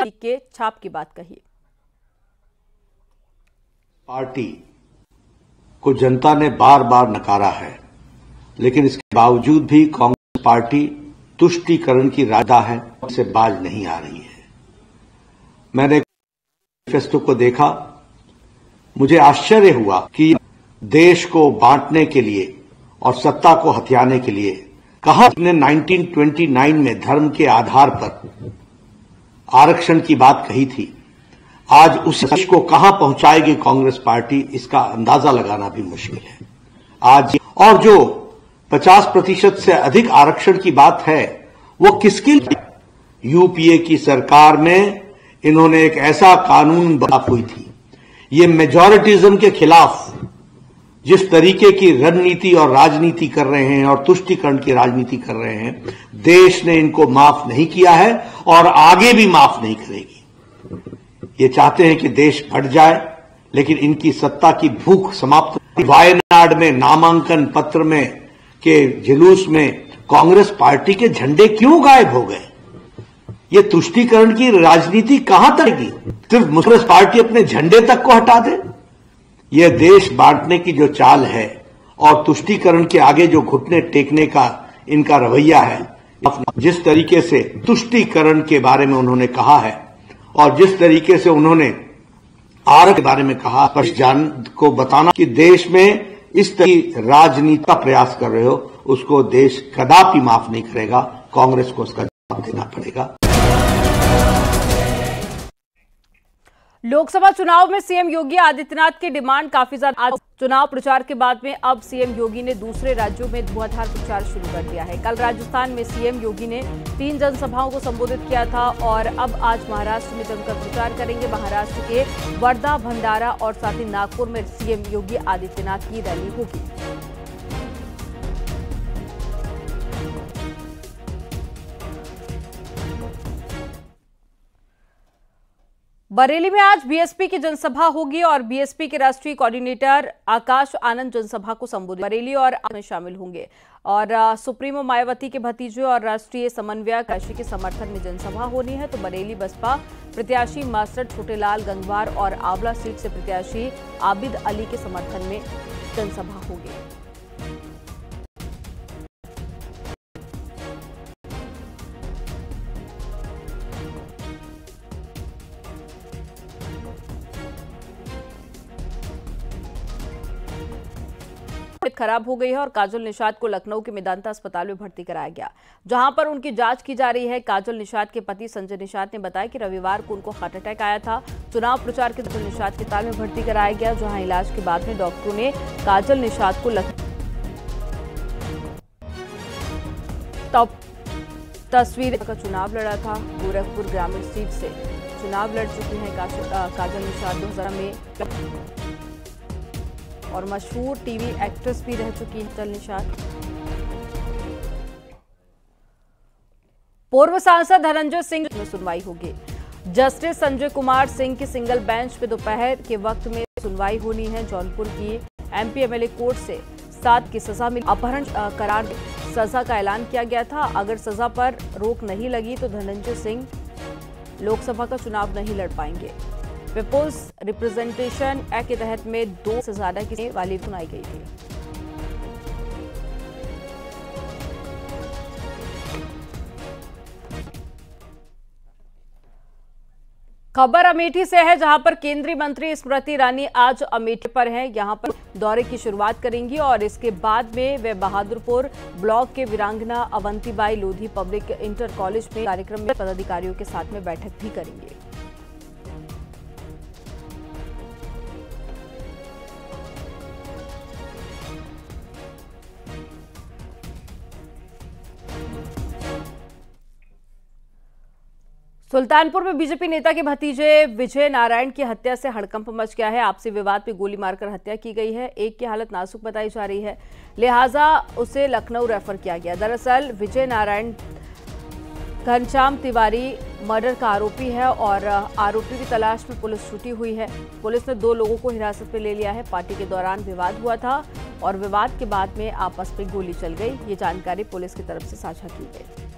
के छाप की बात कही। पार्टी को जनता ने बार बार नकारा है, लेकिन इसके बावजूद भी कांग्रेस पार्टी तुष्टीकरण की राजा है, से बाज नहीं आ रही है। मैंने मैनिफेस्टो को देखा, मुझे आश्चर्य हुआ कि देश को बांटने के लिए और सत्ता को हथियाने के लिए कहा ने 1929 में धर्म के आधार पर आरक्षण की बात कही थी, आज उस देश को कहां पहुंचाएगी कांग्रेस पार्टी, इसका अंदाजा लगाना भी मुश्किल है। आज और जो 50% से अधिक आरक्षण की बात है वो किसके लिए? यूपीए की सरकार में इन्होंने एक ऐसा कानून बना हुई थी, ये मेजॉरिटिज्म के खिलाफ जिस तरीके की रणनीति और राजनीति कर रहे हैं और तुष्टीकरण की राजनीति कर रहे हैं, देश ने इनको माफ नहीं किया है और आगे भी माफ नहीं करेगी। ये चाहते हैं कि देश बढ़ जाए, लेकिन इनकी सत्ता की भूख समाप्त। वायनाड में नामांकन पत्र में के जुलूस में कांग्रेस पार्टी के झंडे क्यों गायब हो गए? ये तुष्टीकरण की राजनीति कहां तक? सिर्फ कांग्रेस पार्टी अपने झंडे तक को हटा दे? यह देश बांटने की जो चाल है और तुष्टीकरण के आगे जो घुटने टेकने का इनका रवैया है, जिस तरीके से तुष्टीकरण के बारे में उन्होंने कहा है और जिस तरीके से उन्होंने आरक्षण के बारे में कहा, जान को बताना कि देश में इस तरह की राजनीति का प्रयास कर रहे हो, उसको देश कदापि माफ नहीं करेगा। कांग्रेस को उसका जवाब देना पड़ेगा। लोकसभा चुनाव में सीएम योगी आदित्यनाथ की डिमांड काफी ज्यादा। आज चुनाव प्रचार के बाद में अब सीएम योगी ने दूसरे राज्यों में धुआंधार प्रचार शुरू कर दिया है। कल राजस्थान में सीएम योगी ने 3 जनसभाओं को संबोधित किया था और अब आज महाराष्ट्र में जमकर प्रचार करेंगे। महाराष्ट्र के वर्धा, भंडारा और साथ ही नागपुर में सीएम योगी आदित्यनाथ की रैली होगी। बरेली में आज बीएसपी की जनसभा होगी और बीएसपी के राष्ट्रीय कोऑर्डिनेटर आकाश आनंद जनसभा को संबोधित बरेली और में शामिल होंगे और सुप्रीमो मायावती के भतीजे और राष्ट्रीय समन्वयक ऋषि के समर्थन में जनसभा होनी है। तो बरेली बसपा प्रत्याशी मास्टर छोटेलाल गंगवार और आंवला सीट से प्रत्याशी आबिद अली के समर्थन में जनसभा होगी। खराब हो गई है और काजल निषाद को लखनऊ के मेदांता अस्पताल में भर्ती कराया गया, जहां पर उनकी जांच की जा रही है। काजल निषाद के पति संजय निषाद ने बताया कि रविवार को उनको हार्ट अटैक आया था। चुनाव प्रचार के दौरान निषाद के अस्पताल में भर्ती कराया गया, जहां इलाज के बाद में डॉक्टरों ने काजल निषाद को तस्वीर का चुनाव लड़ा था। गोरखपुर ग्रामीण सीट से चुनाव लड़ चुकी है काजल निषाद 2000 में और मशहूर टीवी एक्ट्रेस भी रह चुकी है काजल निषाद। पूर्व सांसद धनंजय सिंह में सुनवाई होगी। जस्टिस संजय कुमार सिंह की सिंगल बेंच पे दोपहर के वक्त में सुनवाई होनी है। जौनपुर की एमपी एमएलए कोर्ट से 7 की सजा मिली। अपहरण करार सजा का ऐलान किया गया था। अगर सजा पर रोक नहीं लगी तो धनंजय सिंह लोकसभा का चुनाव नहीं लड़ पाएंगे। पीपुल्स रिप्रेजेंटेशन एक्ट के तहत में 2 से ज्यादा की वाली सुनाई गई थी। खबर अमेठी से है, जहां पर केंद्रीय मंत्री स्मृति ईरानी आज अमेठी पर हैं। यहां पर दौरे की शुरुआत करेंगी और इसके बाद में वे बहादुरपुर ब्लॉक के वीरांगना Avantibai Lodhi public inter college में कार्यक्रम में पदाधिकारियों के साथ में बैठक भी करेंगे। सुल्तानपुर में बीजेपी नेता के भतीजे विजय नारायण की हत्या से हड़कंप मच गया है। आपसी विवाद में गोली मारकर हत्या की गई है। एक की हालत नाजुक बताई जा रही है, लिहाजा उसे लखनऊ रेफर किया गया। दरअसल विजय नारायण घनश्याम तिवारी मर्डर का आरोपी है और आरोपी की तलाश में पुलिस छुटी हुई है। पुलिस ने 2 लोगों को हिरासत में ले लिया है। पार्टी के दौरान विवाद हुआ था और विवाद के बाद में आपस में गोली चल गई। ये जानकारी पुलिस की तरफ से साझा की गई।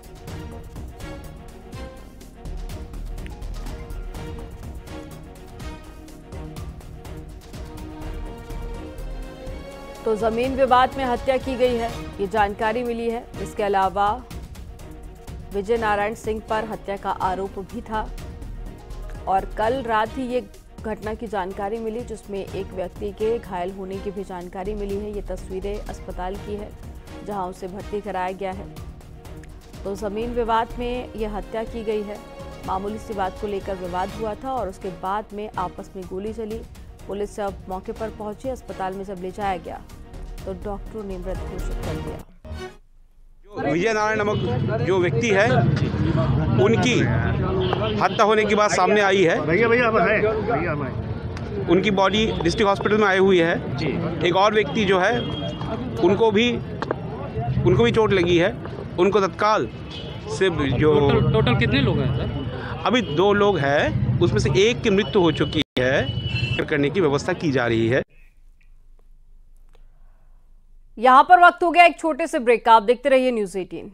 तो जमीन विवाद में हत्या की गई है, ये जानकारी मिली है। इसके अलावा विजय नारायण सिंह पर हत्या का आरोप भी था और कल रात ही ये घटना की जानकारी मिली, जिसमें एक व्यक्ति के घायल होने की भी जानकारी मिली है। ये तस्वीरें अस्पताल की है जहां उसे भर्ती कराया गया है। तो जमीन विवाद में ये हत्या की गई है। मामूली सी बात को लेकर विवाद हुआ था और उसके बाद में आपस में गोली चली। पुलिस जब मौके पर पहुंची, अस्पताल में जब ले जाया गया तो डॉक्टरों ने मृत घोषित कर दिया। विजय नारायण नामक जो व्यक्ति है, उनकी हत्या होने की बात सामने आई है। उनकी बॉडी डिस्ट्रिक्ट हॉस्पिटल में आई हुई है। एक और व्यक्ति जो है उनको भी चोट लगी है। उनको तत्काल से जो टोटल कितने लोग हैं सर? अभी 2 लोग हैं, उसमें से एक की मृत्यु हो चुकी है, करने की व्यवस्था की जा रही है। यहां पर वक्त हो गया एक छोटे से ब्रेक का। आप देखते रहिए न्यूज़ 18।